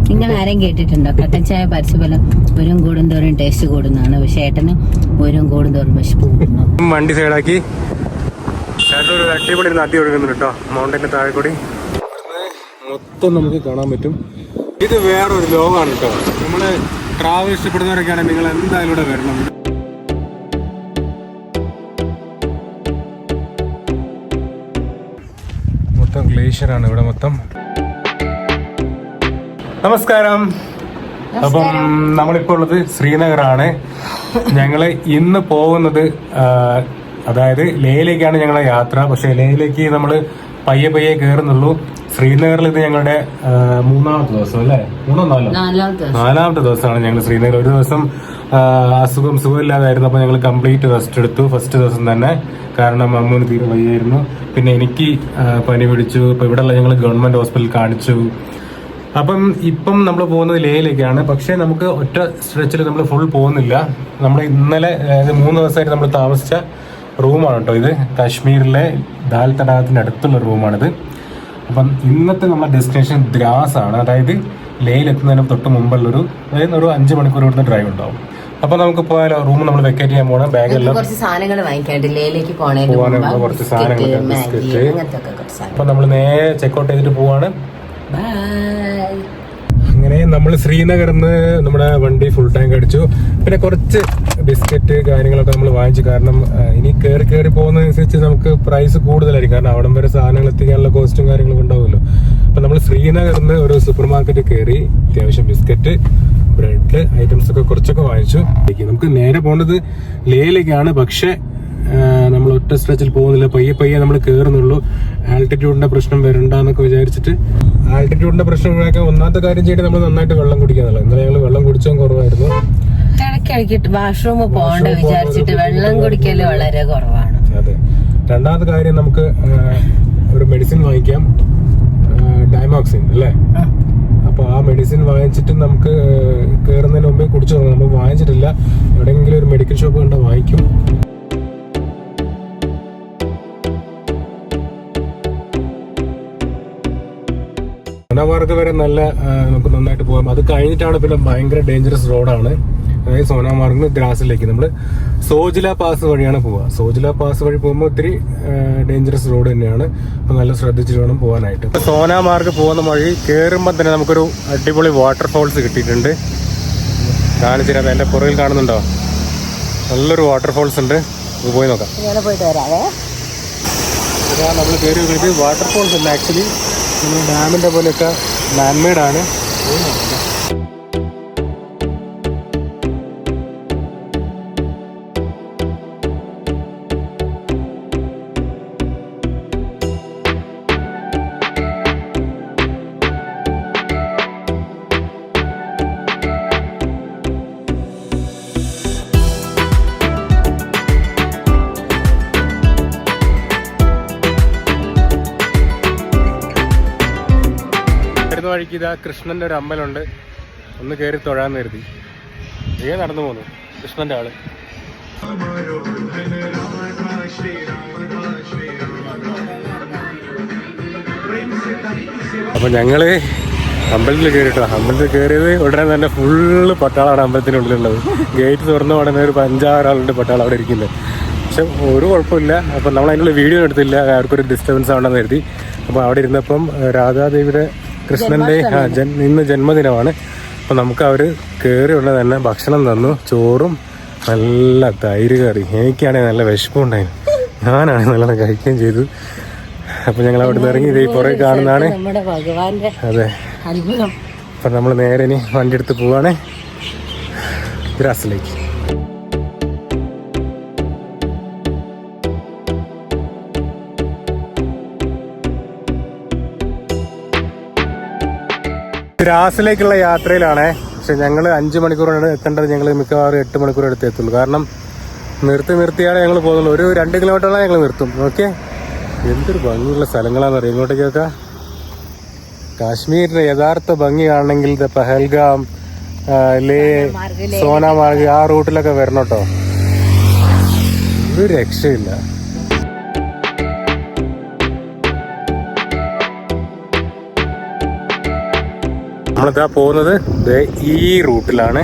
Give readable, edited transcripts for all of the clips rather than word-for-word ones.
നിങ്ങൾ ആരെയും കേട്ടിട്ടുണ്ടോ കട്ടൻ ചായ പരസ്യഫലം ഉയരം കൂടുന്തോറും ടേസ്റ്റ് കൂടുന്നതാണ്, പക്ഷെ ഏട്ടന് ഉയരം കൂടുന്തോറും വിശപ്പ് കൂടുന്നു. വണ്ടി സൈഡാക്കി ഒരു അടിപൊളി നദി ഒഴുകുന്നുണ്ട് കേട്ടോ, മൗണ്ടന്റെ താഴെ കൂടി മൊത്തം നമുക്ക് കാണാൻ പറ്റും. ഇത് വേറൊരു ലോകമാണ് കേട്ടോ. നമ്മള് ട്രാവൽ ഇഷ്ടപ്പെടുന്നവരൊക്കെയാണെങ്കിൽ നിങ്ങൾ എന്തായാലും ഇവിടെ വരണം. മൊത്തം ഗ്ലേഷ്യറാണ് ഇവിടെ മൊത്തം. നമസ്കാരം. അപ്പം നമ്മളിപ്പോൾ ഉള്ളത് ശ്രീനഗറാണ്. ഞങ്ങള് ഇന്ന് പോകുന്നത് അതായത് ലേയിലേക്കാണ് ഞങ്ങളുടെ യാത്ര. പക്ഷെ ലേയിലേക്ക് നമ്മൾ പയ്യെ കയറുന്നുള്ളൂ. ശ്രീനഗറിൽ ഇത് ഞങ്ങളുടെ മൂന്നാമത്തെ ദിവസം അല്ലേ, നാലാമത്തെ ദിവസമാണ് ഞങ്ങൾ ശ്രീനഗർ. ഒരു ദിവസം സുഖമില്ലാതായിരുന്നു, അപ്പൊ ഞങ്ങൾ കംപ്ലീറ്റ് റെസ്റ്റ് എടുത്തു ഫസ്റ്റ് ദിവസം തന്നെ. കാരണം അമ്മൂന് തീരെ വയ്യായിരുന്നു, പിന്നെ എനിക്ക് പനി പിടിച്ചു. ഇപ്പൊ ഇവിടെയുള്ള ഞങ്ങൾ ഗവൺമെന്റ് ഹോസ്പിറ്റലിൽ കാണിച്ചു. അപ്പം ഇപ്പം നമ്മൾ പോകുന്നത് ലേയിലേക്കാണ്. പക്ഷെ നമുക്ക് ഒറ്റ സ്ട്രെച്ചിൽ നമ്മൾ ഫുൾ പോകുന്നില്ല. നമ്മൾ ഇന്നലെ അതായത് 3 ദിവസമായിട്ട് നമ്മൾ താമസിച്ച റൂമാണ് കേട്ടോ ഇത്. കാശ്മീരിലെ ദാൽ തടാകത്തിന്റെ അടുത്തുള്ള റൂമാണിത്. അപ്പം ഇന്നത്തെ നമ്മുടെ ഡെസ്റ്റിനേഷൻ ദ്രാസ് ആണ്. അതായത് ലേയിൽ എത്തുന്നതിന് തൊട്ട് മുമ്പുള്ളൊരു അതായത് ഒരു 5 മണിക്കൂർ ഇവിടുന്ന് ഡ്രൈവ് ഉണ്ടാവും. അപ്പൊ നമുക്ക് പോയാലോ? റൂം നമ്മൾ വെക്കേറ്റ് ചെയ്യാൻ പോകണം. ബാഗെല്ലാം കുറച്ച് സാധനങ്ങൾ വാങ്ങിക്കാണ്ട് ലേയിലേക്ക് പോകാനുള്ള കുറച്ച് സാധനങ്ങൾ, ബിസ്ക്കറ്റ്. അപ്പൊ നമ്മൾ നേരെ ചെക്കൗട്ട് ചെയ്തിട്ട് പോവാണ്. അങ്ങനെ നമ്മൾ ശ്രീനഗറിൽ നിന്ന് നമ്മുടെ വണ്ടി ഫുൾ ടാങ്ക് അടിച്ചു. പിന്നെ കുറച്ച് ബിസ്ക്കറ്റ് കാര്യങ്ങളൊക്കെ നമ്മൾ വാങ്ങിച്ചു. കാരണം ഇനി കയറി പോകുന്നതനുസരിച്ച് നമുക്ക് പ്രൈസ് കൂടുതലായിരിക്കും. കാരണം അവിടം വരെ സാധനങ്ങൾ എത്തിക്കാനുള്ള കോസ്റ്റും കാര്യങ്ങളൊക്കെ ഉണ്ടാവുമല്ലോ. അപ്പൊ നമ്മൾ ശ്രീനഗറിൽ നിന്ന് ഒരു സൂപ്പർ മാർക്കറ്റ് കയറി അത്യാവശ്യം ബിസ്ക്കറ്റ്, ബ്രെഡ് ഐറ്റംസ് ഒക്കെ കുറച്ചൊക്കെ വാങ്ങിച്ചു. നമുക്ക് നേരെ പോകേണ്ടത് ലേയിലേക്കാണ്. പക്ഷെ നമ്മൾ ഒറ്റ സ്ട്രെച്ചിൽ പോകുന്നില്ല, പയ്യെ നമ്മൾ കയറുന്നുള്ളൂ. ആൾട്ടിറ്റ്യൂഡിന്റെ പ്രശ്നം വരണ്ടെന്നൊക്കെ വിചാരിച്ചിട്ട്. ആൾട്ടിറ്റ്യൂഡിന്റെ പ്രശ്നങ്ങളൊക്കെ ഒന്നാമത്തെ കാര്യം ചെയ്തിട്ട് നമ്മൾ നന്നായിട്ട് വെള്ളം കുടിക്കാന്നുള്ളത്. ഇന്നലെ ഞങ്ങൾ വെള്ളം കുടിച്ചാൽ കുറവായിരുന്നു. ഇടയ്ക്കിടയ്ക്ക് വാഷ്റൂം പോകണ്ട വിചാരിച്ചിട്ട് വെള്ളം കുടിക്കല് വളരെ കുറവാണ്. അതെ. രണ്ടാമത്തെ കാര്യം നമുക്ക് ഒരു മെഡിസിൻ വാങ്ങിക്കാം, ഡൈമോക്സിൻ അല്ലേ. അപ്പൊ ആ മെഡിസിൻ വാങ്ങിച്ചിട്ട് നമുക്ക് കയറുന്നതിന് മുമ്പേ കുടിച്ചു തുടങ്ങാം. നമ്മൾ വാങ്ങിച്ചിട്ടില്ല. എവിടെയെങ്കിലും ഒരു മെഡിക്കൽ ഷോപ്പ് കണ്ടാൽ വാങ്ങിക്കും. സോനാമാർഗ് വരെ നല്ല നമുക്ക് നന്നായിട്ട് പോകാം. അത് കഴിഞ്ഞിട്ടാണ് പിന്നെ ഭയങ്കര ഡേഞ്ചറസ് റോഡാണ്. അതായത് സോനാമാർഗിന് ദ്രാസിലേക്ക് നമ്മൾ സോജില പാസ് വഴിയാണ് പോവുക. സോജില പാസ് വഴി പോകുമ്പോൾ ഒത്തിരി ഡേഞ്ചറസ് റോഡ് തന്നെയാണ്. അപ്പൊ നല്ല ശ്രദ്ധിച്ചിട്ട് വേണം പോകാനായിട്ട്. സോനാമാർഗ് പോകുന്ന വഴി കയറുമ്പോൾ തന്നെ നമുക്കൊരു അടിപൊളി വാട്ടർഫോൾസ് കിട്ടിയിട്ടുണ്ട്. കാണിച്ചിട്ട് എന്റെ പുറകിൽ കാണുന്നുണ്ടോ? നല്ലൊരു വാട്ടർഫോൾസ് ഉണ്ട്. പോയി നോക്കാം. നമ്മൾ കയറി നോക്കിയിട്ട് വാട്ടർഫോൾസ് ഉണ്ട്. ആക്ച്വലി നമ്മൾ ഡാമിന്റെ പോലെയൊക്കെ മാൻമെയ്ഡ് ആണ്. വഴിക്ക് ഇതാ കൃഷ്ണന്റെ ഒരു അമ്പലമുണ്ട്. ഒന്ന് കയറി തൊഴാൻ കരുതി നടന്നു പോന്നു കൃഷ്ണന്റെ ആള്. അപ്പൊ ഞങ്ങള് അമ്പലത്തിൽ കയറിട്ടോ. അമ്പലത്തിൽ കയറിയത് ഉടനെ തന്നെ ഫുള്ള് പട്ടാളാണ് അമ്പലത്തിനുള്ളിലുള്ളത്. ഗേറ്റ് തുറന്ന ഉടനെ ഒരു 5-6 ആളുണ്ട് പട്ടാളം അവിടെ ഇരിക്കുന്നത്. പക്ഷെ ഒരു കുഴപ്പമില്ല. അപ്പം നമ്മൾ അതിനുള്ള വീഡിയോ എടുത്തില്ല, ആർക്കൊരു ഡിസ്റ്റർബൻസ് ആണെന്ന് കരുതി. അപ്പോൾ അവിടെ ഇരുന്നപ്പം രാധാദേവിയുടെ കൃഷ്ണന്റെ ഇന്ന് ജന്മദിനമാണ്. അപ്പം നമുക്ക് അവർ കയറിയുള്ള തന്നെ ഭക്ഷണം തന്നു. ചോറും നല്ല തൈര് കറി. എനിക്കാണെങ്കിൽ നല്ല വിശപ്പുണ്ടായിരുന്നു. ഞാനാണെങ്കിൽ നല്ലോണം കഴിക്കുകയും ചെയ്തു. അപ്പം ഞങ്ങൾ അവിടെ നിന്ന് ഇറങ്ങി. ഇതേ പുറകെ കാണുന്നതാണ്. അതെ. അപ്പം നമ്മൾ നേരെ ഇനി വണ്ടി എടുത്ത് പോവാണ് ദ്രാസിലേക്ക്. ദ്രാസിലേക്കുള്ള യാത്രയിലാണ്. പക്ഷെ ഞങ്ങൾ 5 മണിക്കൂറാണ് എത്തേണ്ടത്. ഞങ്ങൾ മിക്കവാറും 8 മണിക്കൂർ എടുത്ത് എത്തുള്ളൂ. കാരണം നിർത്തിയാണ് ഞങ്ങൾ പോകുന്നുള്ളൂ. ഒരു 2 കിലോമീറ്ററോളം ഞങ്ങൾ നിർത്തും. ഓക്കെ. എന്തൊരു ഭംഗിയുള്ള സ്ഥലങ്ങളാണെന്ന് അറിയാം ഇങ്ങോട്ടേക്കൊക്കെ. കാശ്മീരിന്റെ യഥാർത്ഥ ഭംഗി കാണണമെങ്കിൽ പഹൽഗാം, ലേ, സോനാമാർഗ് ആ റൂട്ടിലൊക്കെ വരണം കേട്ടോ. ഒരു രക്ഷയില്ല. നമ്മളിതാ പോകുന്നത് ഈ റൂട്ടിലാണ്.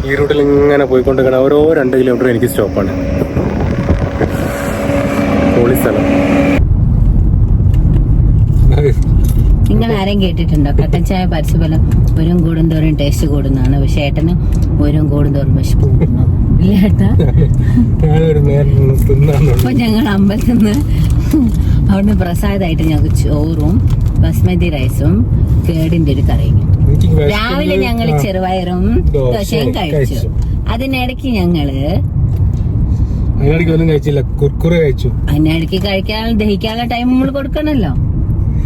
ഈ റൂട്ടിൽ ഇങ്ങനെ പോയിക്കൊണ്ടിരിക്കണം. ഓരോ 2 കിലോമീറ്റർ എനിക്ക് സ്റ്റോപ്പാണ്. പൊളി സ്ഥലം. നിങ്ങൾ ആരെയും കേട്ടിട്ടുണ്ടോ കട്ടൻ ചായ പരസ്യഫലം ഉയരം കൂടുന്തോറും ടേസ്റ്റ് കൂടുന്നതാണ്. പക്ഷെ ഏട്ടന് ഉയരം കൂടുന്തോറും വിശപ്പ് കൂടുന്നു ഇല്ല ഏട്ടാ? അപ്പൊ ഞങ്ങൾ അമ്പലത്തിൽ നിന്ന് അവിടുന്ന് പ്രസാദമായിട്ട് ഞങ്ങൾക്ക് ചോറും ബസ്മതി റൈസും കേടിന്റെ ഒരു കറിയും. രാവിലെ ഞങ്ങൾ ചെറുപയറും ദോശയും കഴിച്ചു. അതിനിടയ്ക്ക് ഞങ്ങള് കഴിച്ചില്ല, കുർക്കുറെ കഴിച്ചു. അതിനിടയ്ക്ക് കഴിക്കാൻ ദഹിക്കാനുള്ള ടൈം നമ്മൾ കൊടുക്കണല്ലോ.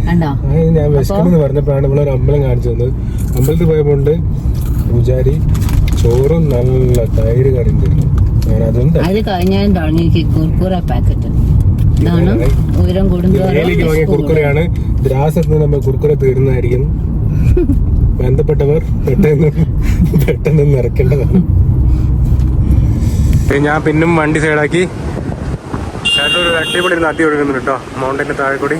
കണ്ടോ, ഞാൻ വിശക്കണെന്ന് പറഞ്ഞപ്പോഴാണ് നമ്മളൊരു അമ്പലം കാണിച്ചു തന്നത്. അമ്പലത്തിൽ പോയപ്പോണ്ട് പൂജാരി ചോറും നല്ല തൈര് കറിയും തരും. അത് കഴിഞ്ഞാൽ തുടങ്ങി കുർക്കുറെ പാക്കറ്റ്. ഇതാണ് ഉയരം വാങ്ങിയ കുർക്കുറയാണ്. ദ്രാസത്തിന് നമ്മൾ കുർക്കുറ തീരുന്നതായിരിക്കും. ബന്ധപ്പെട്ടവർ പെട്ടെന്ന് നിറക്കേണ്ടതാണ്. ഞാൻ പിന്നും വണ്ടി സൈഡാക്കി. ഒരു അടിപൊളി നദി ഒഴുകുന്നുണ്ട് കേട്ടോ, മൗണ്ടന്റെ താഴെ കൂടി.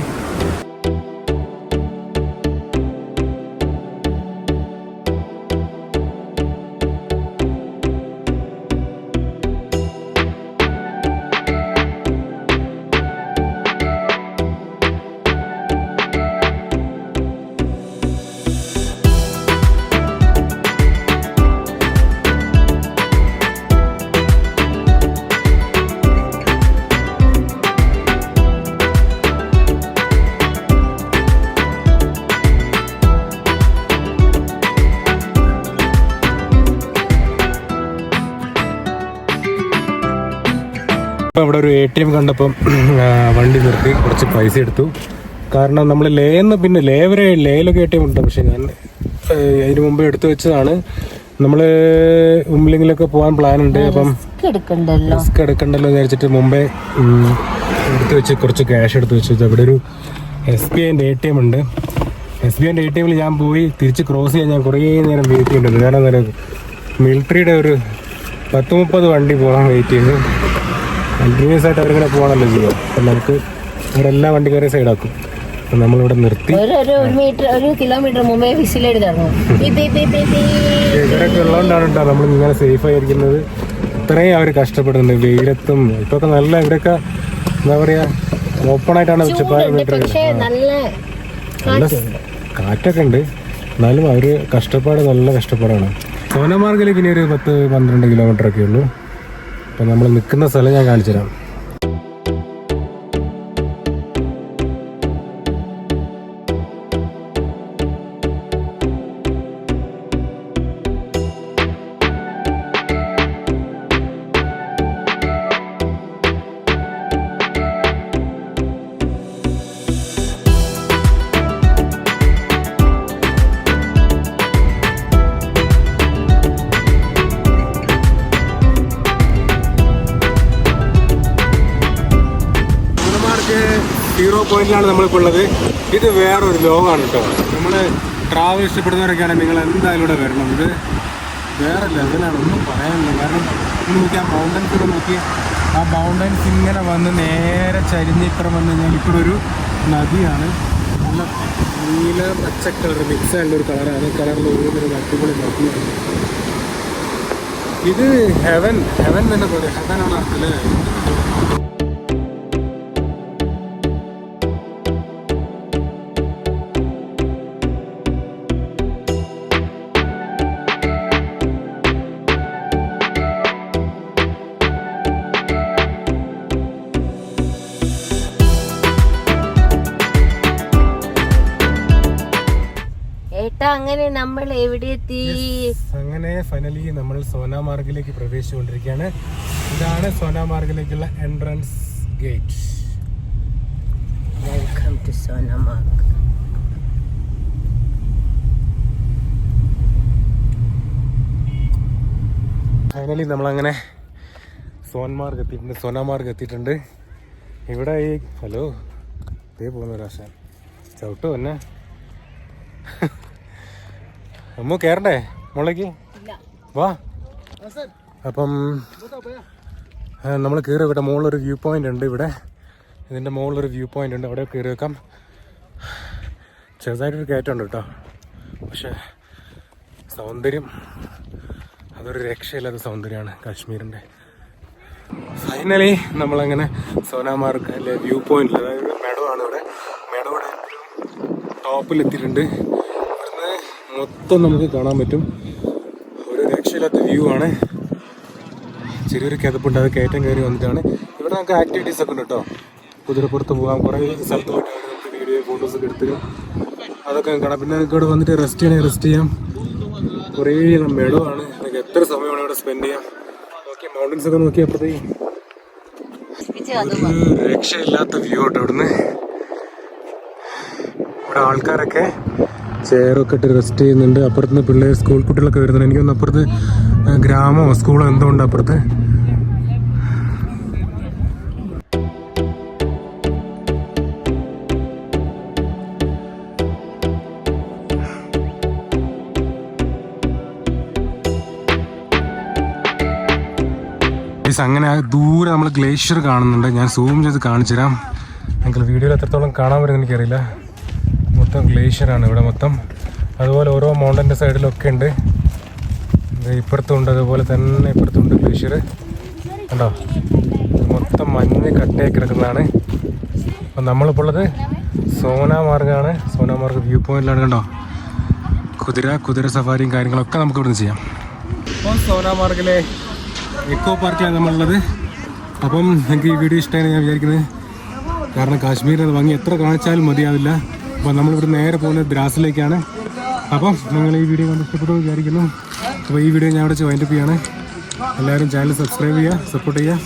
ഇവിടെ ഒരു ATM കണ്ടപ്പം വണ്ടി നിർത്തി കുറച്ച് പൈസ എടുത്തു. കാരണം നമ്മൾ പിന്നെ ലേയിലൊക്കെ ATM ഉണ്ട്. പക്ഷെ ഞാൻ അതിന് മുമ്പ് എടുത്തു വെച്ചതാണ്. നമ്മൾ ഉമ്മിലെങ്കിലൊക്കെ പോകാൻ പ്ലാൻ ഉണ്ട്. അപ്പം റിസ്ക് എടുക്കണ്ടല്ലോ എന്ന് വിചാരിച്ചിട്ട് മുമ്പേ എടുത്തു വെച്ച് കുറച്ച് ക്യാഷ് എടുത്തു വെച്ചു. ഇവിടെ ഒരു SBIന്റെ ATM ഉണ്ട്. SBIന്റെ ATMൽ ഞാൻ പോയി തിരിച്ച് ക്രോസ് ചെയ്യാൻ ഞാൻ കുറേ നേരം വെയിറ്റ് ചെയ്യുന്നുണ്ട്. കാരണം മിലിറ്ററിയുടെ ഒരു 10-30 വണ്ടി പോകാൻ വെയിറ്റ് ചെയ്തു. കണ്ടിന്യൂസ് ആയിട്ട് അവരിങ്ങനെ പോകണമല്ലോ ചെയ്യുക. അപ്പം നമുക്ക് ഇവിടെ എല്ലാ വണ്ടിക്കാരെയും സൈഡാക്കും. അപ്പം നമ്മളിവിടെ നിർത്തി. ഒരു കിലോമീറ്റർ മുമ്പേ ഇവരൊക്കെ ഉള്ളതുകൊണ്ടാണ് കേട്ടോ നമ്മൾ ഇങ്ങനെ സേഫ് ആയിരിക്കുന്നത്. ഇത്രയും അവർ കഷ്ടപ്പെടുന്നുണ്ട് വെയിലത്തും. ഇപ്പൊക്കെ നല്ല ഇവരൊക്കെ എന്താ പറയാ ഓപ്പൺ ആയിട്ടാണ് നല്ല കാറ്റൊക്കെ ഉണ്ട്. എന്നാലും അവര് നല്ല കഷ്ടപ്പാടാണ്. സോനമാർഗിലേക്ക് ഇനി ഒരു 10-12 കിലോമീറ്റർ ഒക്കെ ഉള്ളൂ. അപ്പം നമ്മൾ നിൽക്കുന്ന സ്ഥലം ഞാൻ കാണിച്ചു തരാം. സീറോ പോയിന്റിലാണ് നമ്മളിപ്പോൾ ഉള്ളത്. ഇത് വേറൊരു ലോകമാണ് കേട്ടോ. നമ്മൾ ട്രാവൽ ഇഷ്ടപ്പെടുന്നവരൊക്കെയാണെങ്കിൽ നിങ്ങൾ എന്തായാലും ഇവിടെ വരണം. ഇത് വേറെ ലെവലാണ്, ഒന്നും പറയാനില്ല. കാരണം നോക്കി ആ മൗണ്ടൻസ് ഇവിടെ നോക്കി, ആ മൗണ്ടൻസ് ഇങ്ങനെ വന്ന് നേരെ ചരിഞ്ഞ് ഇപ്പുറം വന്നു കഴിഞ്ഞാൽ ഇവിടെ ഒരു നദിയാണ്. നല്ല നീല പച്ച കളർ മിക്സ് ആയിട്ടുള്ളൊരു കളറാണ്. കളറിൽ ഒരു അടിപൊളി നദിയാണ്. ഇത് ഹെവൻ തന്നെ പോലെ ഹെവനാണ് അല്ലേ. അങ്ങനെ നമ്മൾ എവിടെ എത്തി? അങ്ങനെ ഫൈനലി നമ്മൾ സോനാമാർഗിലേക്ക് പ്രവേശിച്ചുകൊണ്ടിരിക്കുകയാണ്. ഇതാണ് സോനാമാർഗിലേക്കുള്ള entrance gate. Welcome to Sonamarg. Finally നമ്മളങ്ങനെ സോനാമാർഗ് എത്തിയിട്ടുണ്ട്. ഇവിടെ ഈ ഹലോ ഇതേ പോകുന്ന ഒരാശാൻ ചവിട്ടോ എന്നെ. അമ്മ കയറണ്ടേ മോളേക്ക്? വാ. അപ്പം നമ്മൾ കയറി വെക്കട്ടെ. മുകളിലൊരു വ്യൂ പോയിന്റ് ഉണ്ട്. ഇവിടെ ഇതിൻ്റെ മുകളിലൊരു വ്യൂ പോയിന്റ് ഉണ്ട്. അവിടെ കയറി വെക്കാം. ചെറുതായിട്ടൊരു കയറ്റമുണ്ട് കേട്ടോ. പക്ഷെ സൗന്ദര്യം അതൊരു രക്ഷയില്ലാത്ത സൗന്ദര്യമാണ് കാശ്മീരിൻ്റെ. ഫൈനലി നമ്മളങ്ങനെ സോനാമാർഗ് അല്ലെ വ്യൂ പോയിന്റിൽ, അതായത് ഒരു മെഡോയാണ് ഇവിടെ, മെഡോയുടെ ടോപ്പിലെത്തിയിട്ടുണ്ട്. ഇവിടുന്ന് മൊത്തം നമുക്ക് കാണാൻ പറ്റും. ഒരു രക്ഷയില്ലാത്ത വ്യൂ ആണ്. ചെറിയൊരു കിതപ്പുണ്ട്, അത് കയറ്റം കയറി വന്നിട്ടാണ്. ഇവിടെ നമുക്ക് ആക്ടിവിറ്റീസ് ഒക്കെ ഉണ്ട് കേട്ടോ. കുതിരപ്പുറത്ത് പോകാം, കുറേ സ്ഥലത്ത് പോയിട്ട് നമുക്ക് വീഡിയോ ഫോട്ടോസൊക്കെ എടുത്ത് അതൊക്കെ കാണാം. പിന്നെ നമുക്ക് ഇവിടെ വന്നിട്ട് റെസ്റ്റ് ചെയ്യണമെങ്കിൽ റെസ്റ്റ് ചെയ്യാം. കുറേ മെഡോ ആണ്, നമുക്ക് എത്ര സമയമാണ് ഇവിടെ സ്പെൻഡ് ചെയ്യാം. നോക്കിയാൽ മൗണ്ടൻസ് ഒക്കെ നോക്കിയപ്പോഴത്തേക്ക് ഒരു രക്ഷയില്ലാത്ത വ്യൂ കേട്ടോ ഇവിടുന്ന്. ഇവിടെ ആൾക്കാരൊക്കെ ചെയറൊക്കെ ഇട്ട് റെസ്റ്റ് ചെയ്യുന്നുണ്ട്. അപ്പുറത്തുനിന്ന് പിള്ളേർ, സ്കൂൾ കുട്ടികളൊക്കെ വരുന്നുണ്ട്. എനിക്കൊന്ന് അപ്പുറത്ത് ഗ്രാമമോ സ്കൂളോ എന്തോ ഉണ്ട് അപ്പുറത്ത്. അങ്ങനെ ദൂരെ നമ്മൾ ഗ്ലേഷ്യർ കാണുന്നുണ്ട്. ഞാൻ സൂം ചെയ്ത് കാണിച്ചു തരാം. നിങ്ങൾക്ക് വീഡിയോയിൽ എത്രത്തോളം കാണാൻ പറ്റുമെന്ന് എനിക്കറിയില്ല. മൊത്തം ഗ്ലേഷ്യറാണ് ഇവിടെ മൊത്തം. അതുപോലെ ഓരോ മൗണ്ടൻ്റെ സൈഡിലൊക്കെ ഉണ്ട്. ഇപ്പുറത്തുണ്ട്, അതുപോലെ തന്നെ ഇപ്പുറത്തുണ്ട് ഗ്ലേഷ്യർ. കണ്ടോ, മൊത്തം മഞ്ഞ് കട്ടയായി കിടക്കുന്നതാണ്. അപ്പം നമ്മളിപ്പോൾ ഉള്ളത് സോനാമാർഗാണ്. സോനാമാർഗ് വ്യൂ പോയിന്റിലാണ്. കണ്ടോ, കുതിര സഫാരിയും കാര്യങ്ങളൊക്കെ നമുക്ക് ഇവിടുന്ന് ചെയ്യാം. അപ്പോൾ സോനാമാർഗിലെ എക്കോ പാർക്കിലാണ് നമ്മളുള്ളത്. അപ്പം എനിക്ക് ഈ വീഡിയോ ഇഷ്ടമായി ഞാൻ വിചാരിക്കുന്നത്. കാരണം കാശ്മീരിൻ്റെ ഭംഗി എത്ര കാണിച്ചാലും മതിയാവില്ല. അപ്പോൾ നമ്മളിവിടെ നേരെ പോകുന്നത് ദ്രാസിലേക്കാണ്. അപ്പം നിങ്ങൾ ഈ വീഡിയോ കണ്ട് ഇഷ്ടപ്പെട്ടു വിചാരിക്കുന്നു. അപ്പോൾ ഈ വീഡിയോ ഞാൻ ഇവിടെ വൈൻഡപ്പ് ചെയ്യാണ്. എല്ലാവരും ചാനൽ സബ്സ്ക്രൈബ് ചെയ്യുക, സപ്പോർട്ട് ചെയ്യുക.